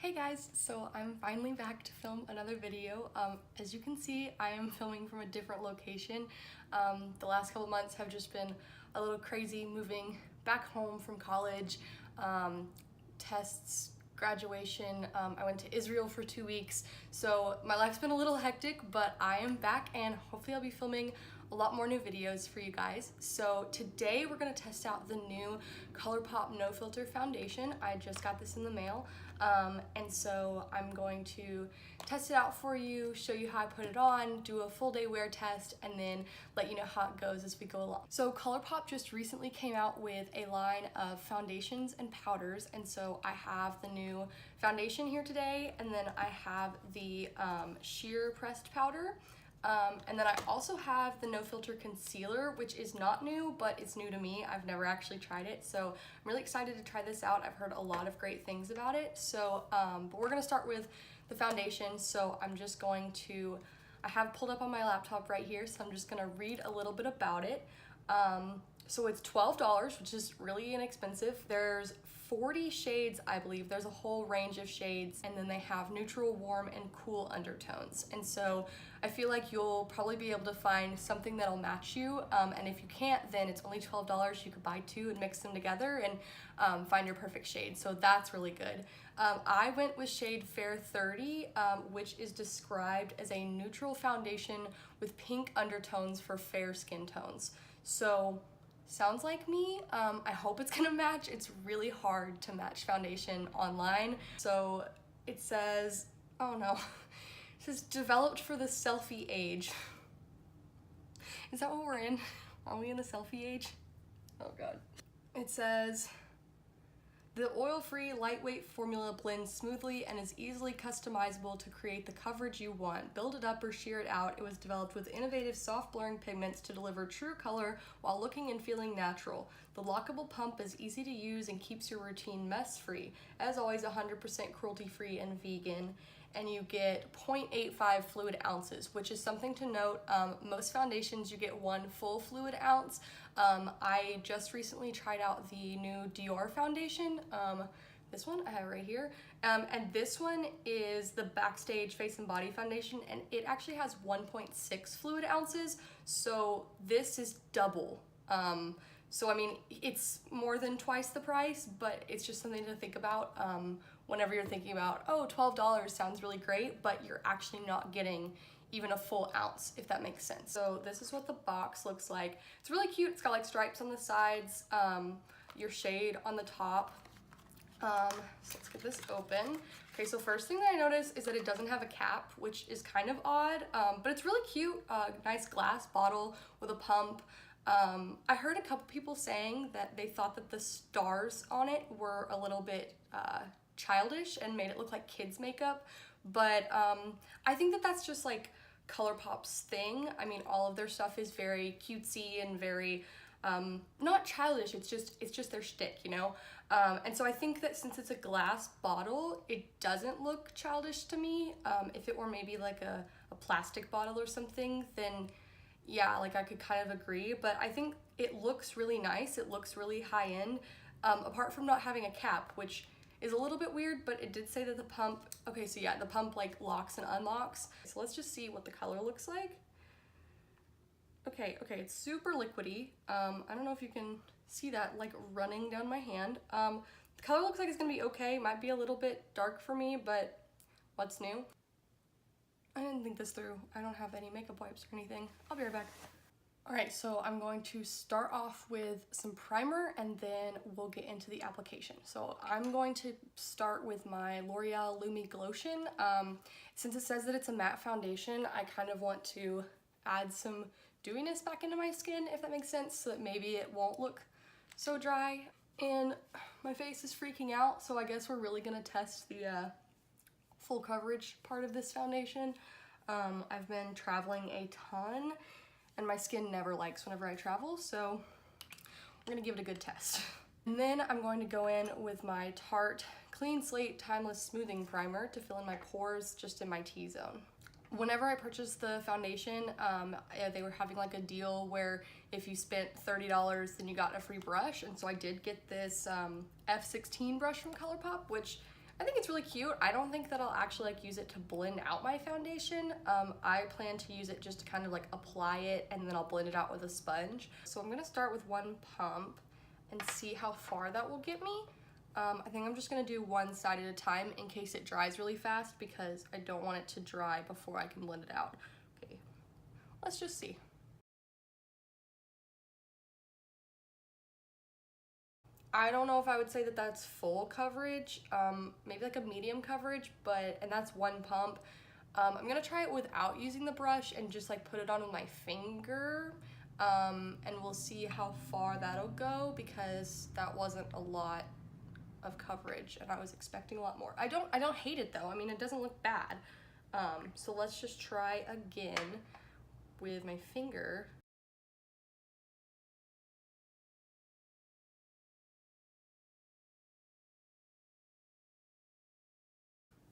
Hey guys, so I'm finally back to film another video. As you can see, I am filming from a different location. The last couple months have just been a little crazy moving back home from college, tests, graduation. I went to Israel for 2 weeks, so my life's been a little hectic, but I am back and hopefully I'll be filming a lot more new videos for you guys. So today we're gonna test out the new ColourPop No Filter foundation. I just got this in the mail, and so I'm going to test it out for you, show you how I put it on, do a full day wear test, and then let you know how it goes as we go along. So ColourPop just recently came out with a line of foundations and powders, and so I have the new foundation here today, and then I have the sheer pressed powder. And then I also have the No Filter Concealer, which is not new, but it's new to me. I've never actually tried it, so I'm really excited to try this out. I've heard a lot of great things about it. So, but we're gonna start with the foundation. So I'm just going to, I have pulled up on my laptop right here, so I'm just gonna read a little bit about it. So it's $12, which is really inexpensive. There's 40 shades, I believe. There's a whole range of shades, and then they have neutral, warm, and cool undertones. And so I feel like you'll probably be able to find something that'll match you. And if you can't, then it's only $12. You could buy two and mix them together and find your perfect shade. So that's really good. I went with shade Fair 30, which is described as a neutral foundation with pink undertones for fair skin tones. So sounds like me. I hope it's gonna match. It's really hard to match foundation online. So it says, oh no, it says developed for the selfie age. Is that what we're in? Are we in the selfie age? Oh God. It says, the oil-free, lightweight formula blends smoothly and is easily customizable to create the coverage you want. Build it up or sheer it out. It was developed with innovative soft blurring pigments to deliver true color while looking and feeling natural. The lockable pump is easy to use and keeps your routine mess-free. As always, 100% cruelty-free and vegan. And you get 0.85 fluid ounces, which is something to note. Most foundations, you get 1 full fluid ounce. I just recently tried out the new Dior foundation. This one I have right here. And this one is the Backstage Face and Body Foundation, and it actually has 1.6 fluid ounces. So this is double. So I mean, it's more than twice the price, but it's just something to think about whenever you're thinking about, oh, $12 sounds really great, but you're actually not getting even a full ounce, if that makes sense. So this is what the box looks like. It's really cute. It's got like stripes on the sides, your shade on the top. So let's get this open. Okay, so first thing that I noticed is that it doesn't have a cap, which is kind of odd, but it's really cute. Nice glass bottle with a pump. I heard a couple people saying that they thought that the stars on it were a little bit childish and made it look like kids makeup, but I think that that's just like ColourPop's thing. I mean, all of their stuff is very cutesy and very not childish, it's just their shtick, you know? And so I think that since it's a glass bottle, it doesn't look childish to me. If it were maybe like a plastic bottle or something, then yeah, like I could kind of agree, but I think it looks really nice. It looks really high end, apart from not having a cap, which is a little bit weird, but it did say that the pump, okay, so yeah, the pump like locks and unlocks. So let's just see what the color looks like. Okay, it's super liquidy. I don't know if you can see that like running down my hand. The color looks like it's gonna be okay. Might be a little bit dark for me, but what's new? I didn't think this through. I don't have any makeup wipes or anything. I'll be right back. All right, so I'm going to start off with some primer and then we'll get into the application. So I'm going to start with my L'Oreal Lumi Glotion. Since it says that it's a matte foundation, I kind of want to add some dewiness back into my skin, if that makes sense, so that maybe it won't look so dry. And my face is freaking out, so I guess we're really gonna test the full coverage part of this foundation. I've been traveling a ton and my skin never likes whenever I travel, so we're gonna give it a good test. And then I'm going to go in with my Tarte Clean Slate Timeless Smoothing Primer to fill in my pores just in my T-zone. Whenever I purchased the foundation, they were having like a deal where if you spent $30, then you got a free brush, and so I did get this F16 brush from ColourPop, which I think it's really cute. I don't think that I'll actually like use it to blend out my foundation. I plan to use it just to kind of like apply it, and then I'll blend it out with a sponge. So I'm gonna start with one pump and see how far that will get me. I think I'm just gonna do one side at a time in case it dries really fast, because I don't want it to dry before I can blend it out. Okay, let's just see. I don't know if I would say that that's full coverage, maybe like a medium coverage, and that's one pump. I'm gonna try it without using the brush and just like put it on with my finger, and we'll see how far that'll go, because that wasn't a lot of coverage and I was expecting a lot more. I don't hate it though. I mean, it doesn't look bad. So let's just try again with my finger.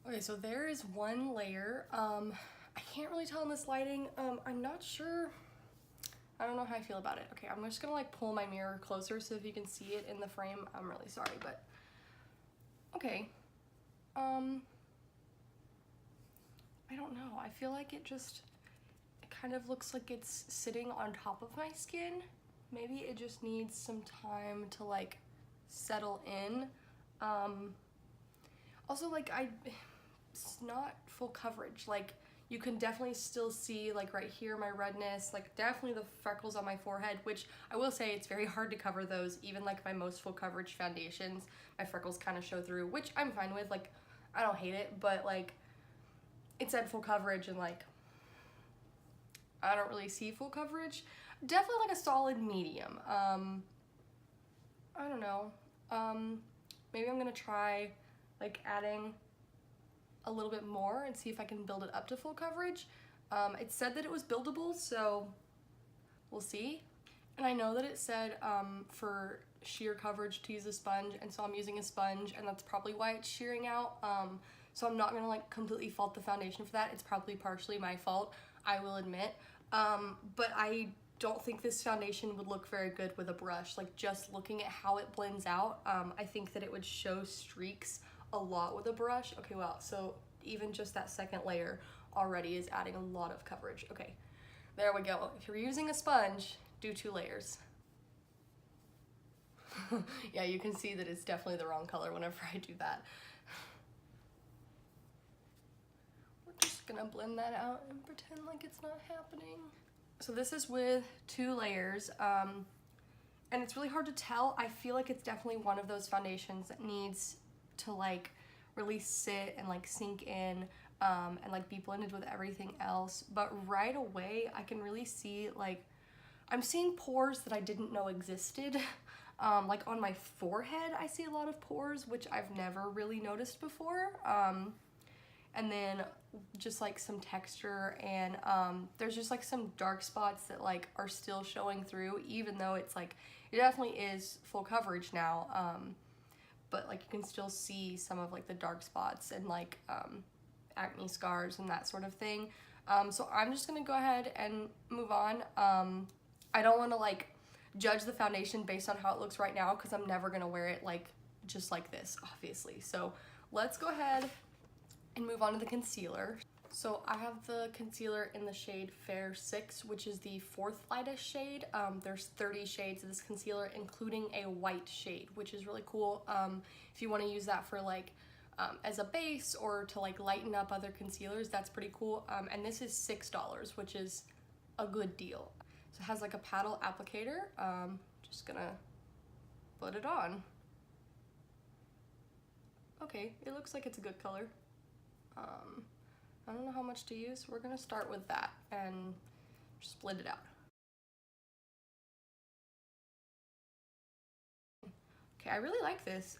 Okay, so there is one layer. I can't really tell in this lighting. I'm not sure. I don't know how I feel about it. Okay, I'm just gonna like pull my mirror closer so if you can see it in the frame. I'm really sorry, but okay. I don't know. I feel like it kind of looks like it's sitting on top of my skin. Maybe it just needs some time to like settle in. Also, like it's not full coverage. Like you can definitely still see like right here my redness, like definitely the freckles on my forehead, which I will say it's very hard to cover those. Even like my most full coverage foundations, my freckles kind of show through, which I'm fine with. Like I don't hate it, but like it said full coverage and like I don't really see full coverage. Definitely like a solid medium. I don't know. Maybe I'm gonna try like adding a little bit more and see if I can build it up to full coverage. It said that it was buildable, so we'll see. And I know that it said for sheer coverage to use a sponge, and so I'm using a sponge, and that's probably why it's shearing out. So I'm not gonna like completely fault the foundation for that. It's probably partially my fault, I will admit. But I don't think this foundation would look very good with a brush. Like just looking at how it blends out, I think that it would show streaks a lot with a brush. Okay, wow, so even just that second layer already is adding a lot of coverage. Okay, there we go. If you're using a sponge, do 2 layers. Yeah, you can see that it's definitely the wrong color whenever I do that. We're just gonna blend that out and pretend like it's not happening. So this is with 2 layers, and it's really hard to tell. I feel like it's definitely one of those foundations that needs to like really sit and like sink in, and like be blended with everything else. But right away I can really see like I'm seeing pores that I didn't know existed. Like on my forehead I see a lot of pores, which I've never really noticed before. And then just like some texture, and there's just like some dark spots that like are still showing through, even though it's like it definitely is full coverage now. But like you can still see some of like the dark spots and like acne scars and that sort of thing. So I'm just gonna go ahead and move on. I don't want to like judge the foundation based on how it looks right now, because I'm never gonna wear it like just like this, obviously. So let's go ahead and move on to the concealer. So I have the concealer in the shade Fair 6, which is the 4th lightest shade. There's 30 shades of this concealer, including a white shade, which is really cool. If you want to use that for like as a base or to like lighten up other concealers, that's pretty cool. And this is $6, which is a good deal. So it has like a paddle applicator. Just gonna put it on. Okay, it looks like it's a good color. I don't know how much to use. We're gonna start with that and just blend it out. Okay, I really like this.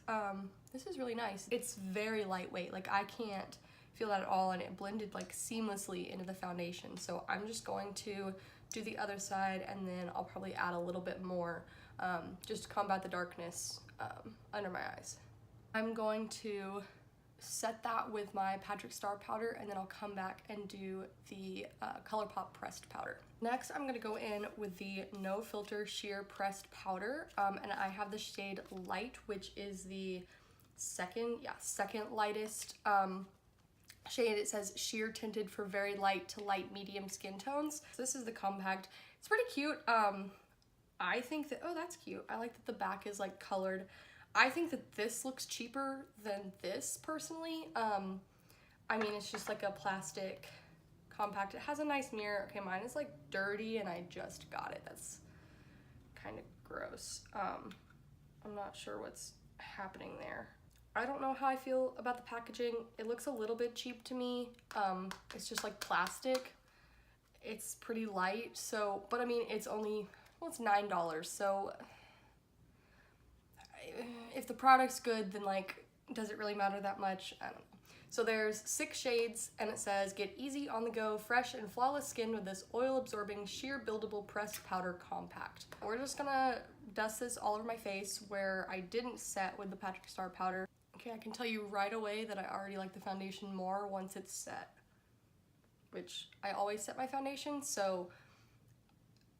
This is really nice. It's very lightweight. Like I can't feel that at all, and it blended like seamlessly into the foundation. So I'm just going to do the other side, and then I'll probably add a little bit more just to combat the darkness under my eyes. I'm going to set that with my Patrick Star powder, and then I'll come back and do the ColourPop pressed powder. Next, I'm gonna go in with the No Filter Sheer Pressed Powder, and I have the shade Light, which is the second lightest shade. It says sheer tinted for very light to light medium skin tones. So this is the compact. It's pretty cute. I think that, oh, that's cute. I like that the back is like colored. I think that this looks cheaper than this personally. I mean, it's just like a plastic compact. It has a nice mirror. Okay, mine is like dirty and I just got it. That's kind of gross. I'm not sure what's happening there. I don't know how I feel about the packaging. It looks a little bit cheap to me. It's just like plastic. It's pretty light, so, but I mean, it's only, well, it's $9, so if the product's good, then like, does it really matter that much? I don't know. So there's 6 shades, and it says, get easy on the go, fresh and flawless skin with this oil-absorbing, sheer buildable pressed powder compact. We're just gonna dust this all over my face where I didn't set with the Patrick Star powder. Okay, I can tell you right away that I already like the foundation more once it's set, which I always set my foundation, so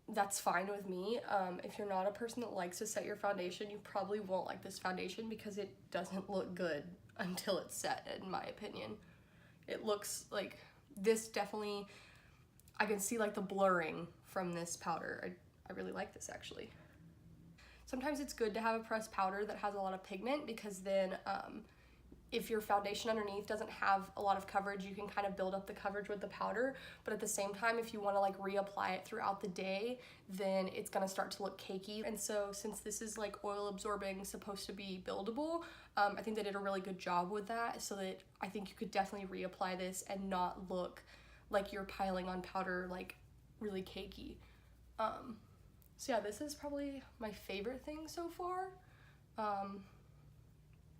that's fine with me. If you're not a person that likes to set your foundation, you probably won't like this foundation because it doesn't look good until it's set, in my opinion. It looks like this definitely, I can see like the blurring from this powder. I really like this actually. Sometimes it's good to have a pressed powder that has a lot of pigment because then if your foundation underneath doesn't have a lot of coverage, you can kind of build up the coverage with the powder. But at the same time, if you want to like reapply it throughout the day, then it's going to start to look cakey. And so since this is like oil absorbing, supposed to be buildable, I think they did a really good job with that, so that I think you could definitely reapply this and not look like you're piling on powder like really cakey. So yeah, this is probably my favorite thing so far.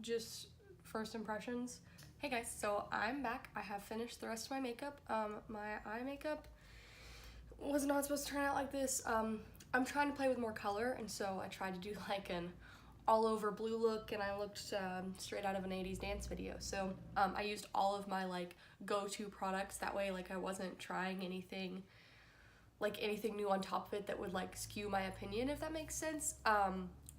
Just first impressions. Hey guys, so I'm back. I have finished the rest of my makeup. My eye makeup was not supposed to turn out like this. I'm trying to play with more color, and so I tried to do like an all over blue look, and I looked straight out of an 80s dance video. So I used all of my like go-to products, that way like I wasn't trying anything new on top of it that would like skew my opinion, if that makes sense.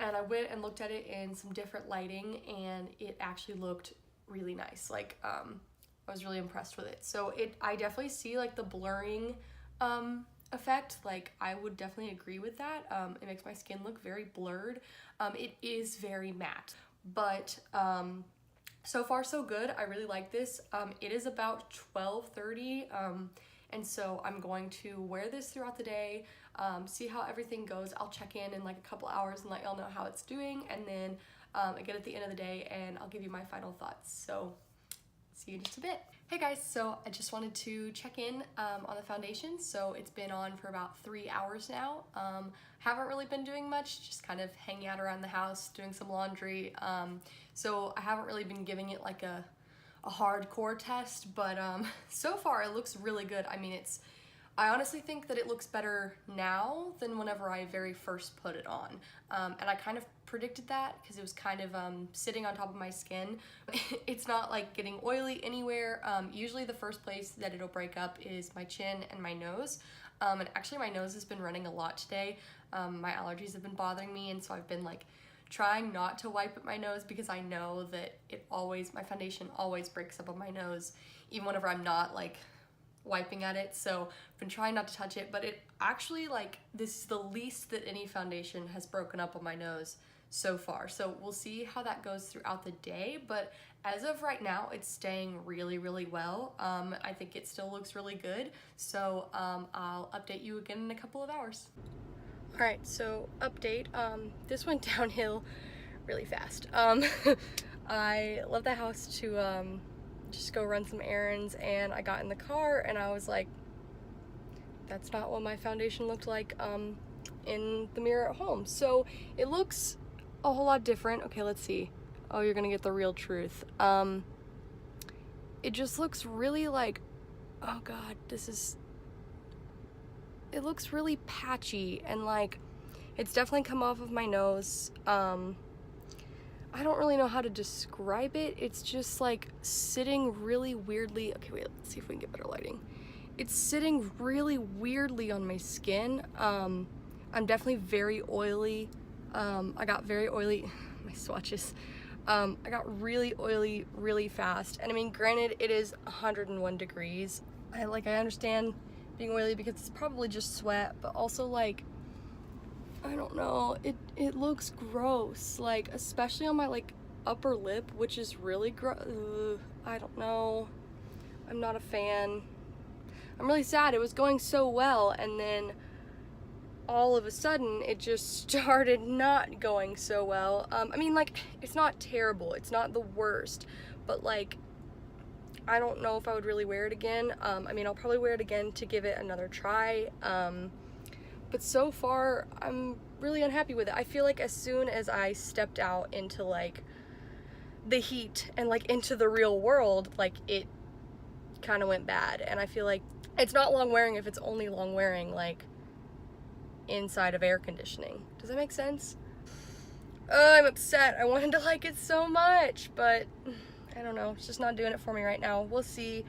And I went and looked at it in some different lighting, and it actually looked really nice. Like, I was really impressed with it. So I definitely see like the blurring effect. Like, I would definitely agree with that. It makes my skin look very blurred. It is very matte, but so far so good. I really like this. It is about 12:30, and so I'm going to wear this throughout the day, see how everything goes. I'll check in like a couple hours and let y'all know how it's doing, and then again at the end of the day, and I'll give you my final thoughts. So see you in just a bit. Hey guys, so I just wanted to check in on the foundation. So it's been on for about 3 hours now. Haven't really been doing much, just kind of hanging out around the house, doing some laundry. So I haven't really been giving it like a hardcore test, but so far it looks really good. I mean, I honestly think that it looks better now than whenever I very first put it on. And I kind of predicted that because it was kind of sitting on top of my skin. It's not like getting oily anywhere. Usually the first place that it'll break up is my chin and my nose. And actually my nose has been running a lot today. My allergies have been bothering me, and so I've been like trying not to wipe at my nose because I know that my foundation always breaks up on my nose, even whenever I'm not like wiping at it. So I've been trying not to touch it, but it actually, like, this is the least that any foundation has broken up on my nose so far. So we'll see how that goes throughout the day, but as of right now, it's staying really, really well. I think it still looks really good. So I'll update you again in a couple of hours. All right, so update. This went downhill really fast. I left the house to just go run some errands, and I got in the car and I was like, that's not what my foundation looked like in the mirror at home. So it looks a whole lot different. Okay, let's see. Oh, you're gonna get the real truth. It just looks really like, oh god, it looks really patchy, and like it's definitely come off of my nose. I don't really know how to describe it. It's just like sitting really weirdly. Okay, wait, let's see if we can get better lighting. It's sitting really weirdly on my skin. I'm definitely very oily. I got very oily, my swatches. I got really oily really fast, and I mean, granted, it is 101 degrees. I understand being oily because it's probably just sweat, but also like, I don't know, it looks gross, like especially on my like upper lip, which is really gross. I don't know, I'm not a fan. I'm really sad. It was going so well, and then all of a sudden it just started not going so well. I mean, like, it's not terrible, it's not the worst, but like, I don't know if I would really wear it again. I mean, I'll probably wear it again to give it another try, but so far I'm really unhappy with it. I feel like as soon as I stepped out into like the heat and like into the real world, like it kind of went bad, and I feel like it's not long wearing if it's only long wearing like inside of air conditioning. Does that make sense? Oh, I'm upset. I wanted to like it so much, but I don't know, it's just not doing it for me right now. We'll see.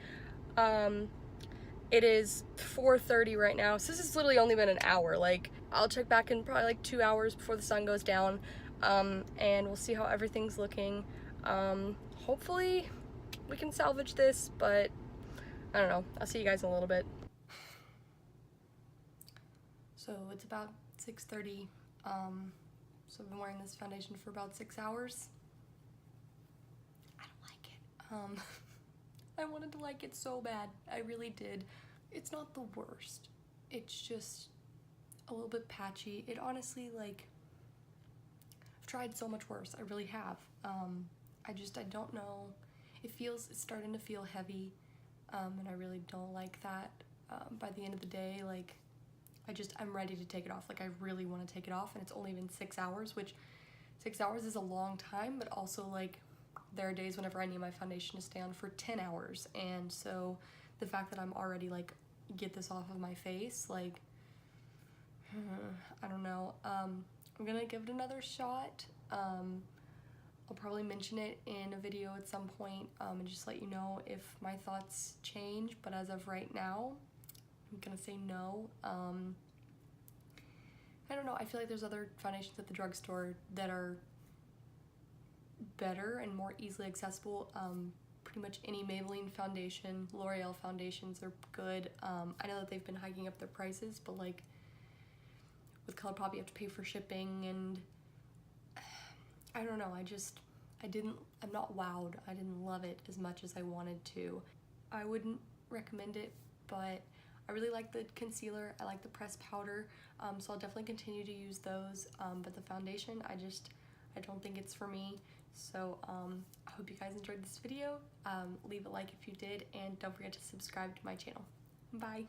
It is 4:30 right now, so this has literally only been an hour. Like, I'll check back in probably like 2 hours before the sun goes down, and we'll see how everything's looking. Hopefully we can salvage this, but I don't know. I'll see you guys in a little bit. So it's about 6:30, so I've been wearing this foundation for about 6 hours. I don't like it. I wanted to like it so bad. I really did. It's not the worst. It's just a little bit patchy. It honestly, like, I've tried so much worse. I really have. I don't know. It's starting to feel heavy, and I really don't like that. By the end of the day, like, I'm ready to take it off. Like, I really want to take it off, and it's only been 6 hours, which 6 hours is a long time, but also, like, there are days whenever I need my foundation to stay on for 10 hours, and so the fact that I'm already, like, get this off of my face, like, I don't know. I'm gonna give it another shot. I'll probably mention it in a video at some point, and just let you know if my thoughts change, but as of right now, I'm gonna say no. I don't know, I feel like there's other foundations at the drugstore that are better and more easily accessible. Pretty much any Maybelline foundation, L'Oreal foundations are good. I know that they've been hiking up their prices, but like with ColourPop you have to pay for shipping, and I don't know, I'm not wowed. I didn't love it as much as I wanted to. I wouldn't recommend it, but I really like the concealer, I like the pressed powder, so I'll definitely continue to use those, but the foundation, I don't think it's for me. So I hope you guys enjoyed this video. Leave a like if you did, and don't forget to subscribe to my channel. Bye!